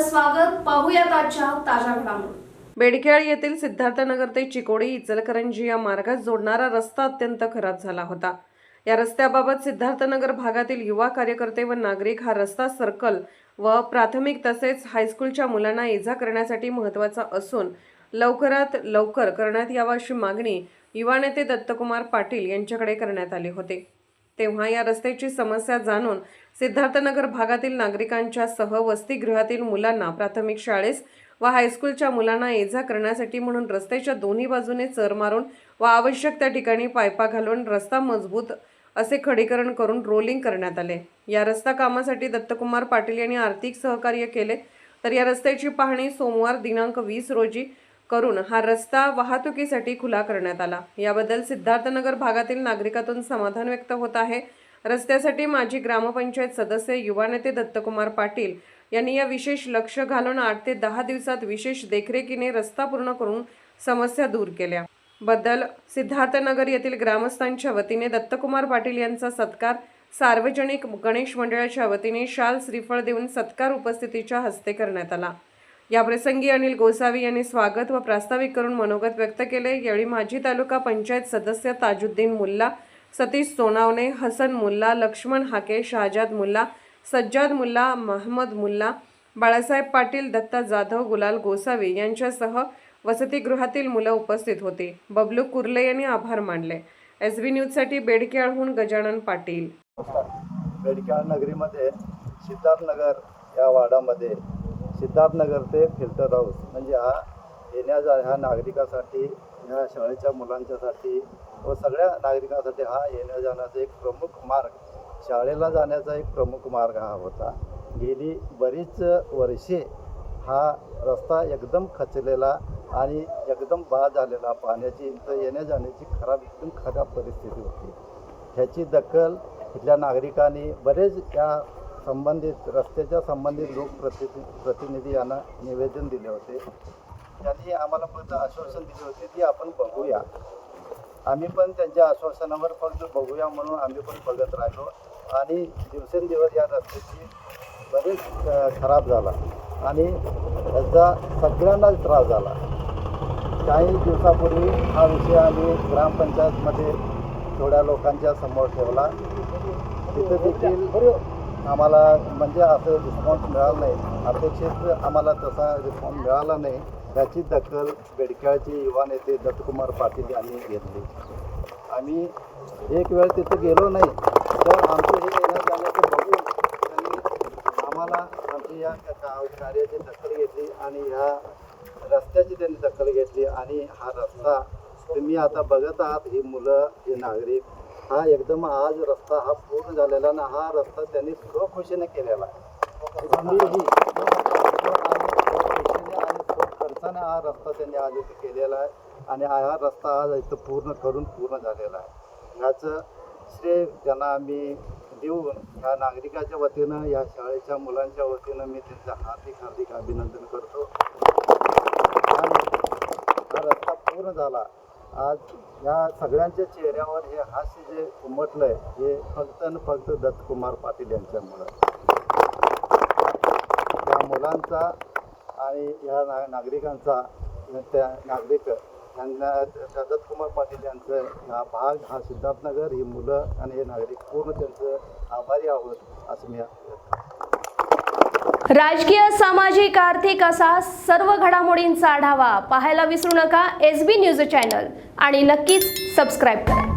आपलं स्वागत. पाहूयात आजच्या ताज्या घडामोडी. बेडखेळ येथील सिद्धार्थनगर ते चिकोडी इचलकरंजी या मार्गात जोडणारा रस्ता अत्यंत खराब झाला होता. या रस्त्याबाबत सिद्धार्थनगर भागातील युवा कार्यकर्ते व नागरिक हा रस्ता सर्कल व प्राथमिक तसेच हायस्कूलच्या मुलांना ये-जा करण्यासाठी महत्त्वाचा असून लवकरात लवकर करण्यात यावा अशी मागणी युवा नेते दत्तकुमार पाटील यांच्याकडे करण्यात आली होती. तेव्हा या रस्त्याची समस्या जाणून सिद्धार्थनगर भागातील नागरिकांच्या सह वसतिगृहातील मुलांना प्राथमिक शाळेस व हायस्कूलच्या मुलांना ये-जा करण्यासाठी म्हणून रस्त्याच्या दोन्ही बाजूने चर मारून व आवश्यक त्या ठिकाणी पायपा घालून रस्ता मजबूत असे खडीकरण करून रोलिंग करण्यात आले. या रस्ता कामासाठी दत्तकुमार पाटील यांनी आर्थिक सहकार्य केले. तर या रस्त्याची पाहणी सोमवार दिनांक 20 रोजी करून हा रस्ता वाहतुकीसाठी खुला करण्यात आला. याबद्दल सिद्धार्थनगर भागातील नागरिकातून समाधान व्यक्त होत आहे. रस्त्यासाठी माजी ग्रामपंचायत सदस्य युवा नेते दत्तकुमार पाटील यांनी या विशेष लक्ष घालून 8 ते 10 दिवसात विशेष देखरेखीने रस्ता पूर्ण करून समस्या दूर केल्या बद्दल सिद्धार्थनगर येथील ग्रामस्थांच्या वतीने दत्तकुमार पाटील यांचा सत्कार सार्वजनिक गणेश मंडळाच्या वतीने शाल श्रीफळ देऊन सत्कार उपस्थितीच्या हस्ते करण्यात आला. या प्रसंगी अनिल गोसावी यांनी स्वागत व प्रास्ताविक करून मनोगत व्यक्त केले. यावेळी माजी तालुका पंचायत सदस्य ताजुद्दीन मुल्ला, सतीश सोनावणे, हसन मुल्ला, लक्ष्मण हाके, शहाजाद मुल्ला, सज्जाद मुल्ला, महमद मुल्ला, बाळासाहेब पाटील, दत्ता जाधव, गुलाल गोसावी यांच्यासह वसतिगृहातील मुलं उपस्थित होती. बबलू कुर्ले यांनी आभार मानले. SB न्यूजसाठी बेडखेळहून गजानन पाटील. बेडखेळ नगरीमध्ये सिद्धार्थनगर या वार्डामध्ये सिद्धार्थनगर ते फिल्टर हाऊस म्हणजे हा ह्या नागरिकासाठी, ह्या शाळेच्या मुलांच्यासाठी व सगळ्या नागरिकांसाठी हा येण्या जाण्याचा एक प्रमुख मार्ग, शाळेला जाण्याचा एक प्रमुख मार्ग हा होता. गेली बरीच वर्षे हा रस्ता एकदम खचलेला आणि एकदम बाद झालेला, पाण्याची येण्या जाण्याची एकदम खराब परिस्थिती होती. ह्याची दखल इथल्या नागरिकांनी बरेच या संबंधित रस्त्याच्या संबंधित लोकप्रतिनिधी यांना निवेदन दिले होते. त्यांनी आम्हाला फक्त आश्वासन दिले होते की आपण बघूया. आम्ही पण त्यांच्या आश्वासनावर फक्त बघूया म्हणून आम्ही पण बघत राहिलो आणि दिवसेंदिवस या रस्त्याची बरेच खराब झाला आणि त्याचा सगळ्यांनाच त्रास झाला. काही दिवसापूर्वी हा विषय आम्ही ग्रामपंचायतमध्ये थोड्या लोकांच्या समोर ठेवला. तिथे देखील आम्हाला म्हणजे असं रिस्पॉन्स मिळाला नाही. अपेक्षित आम्हाला तसा रिस्पॉन्स मिळाला नाही. याची दखल बेडखेळचे युवा नेते दत्तकुमार पाटील यांनी घेतली. आम्ही एक वेळ तिथे गेलो नाही तर आमचं हे येण्या जाण्याचं बघून त्यांनी आम्हाला आमची या कार्याची दखल घेतली आणि ह्या रस्त्याची त्यांनी दखल घेतली आणि हा रस्ता तुम्ही आता बघत आहात. ही मुलं, हे नागरिक, हा एकदम आज रस्ता हा पूर्ण झालेला ना. हा रस्ता त्यांनी स्वखुशीने केलेला आहे. खर्चाने हा रस्ता त्यांनी आज इथे केलेला आहे आणि हा रस्ता आज इथं पूर्ण झालेला आहे. याचं श्रेय त्यांना आम्ही देऊन ह्या नागरिकाच्या वतीनं, या शाळेच्या मुलांच्या वतीनं मी त्यांचं हार्दिक अभिनंदन करतो. हा रस्ता पूर्ण झाला. आज या सगळ्यांच्या चेहऱ्यावर हे हास्य जे उमटलं आहे हे फक्त आणि फक्त दत्तकुमार पाटील यांच्यामुळं. त्या मुलांचा आणि ह्या नागरिकांचा, त्या नागरिक यांना दत्तकुमार पाटील यांचं हा भाग, हा सिद्धार्थनगर, ही मुलं आणि हे नागरिक पूर्ण त्यांचं आभारी आहोत असं मी. राजकीय, सामाजिक, आर्थिक असा सर्व घडामोडींचा आढावा पाहायला विसरू नका SB न्यूज चॅनल आणि नक्कीच सबस्क्राईब करा.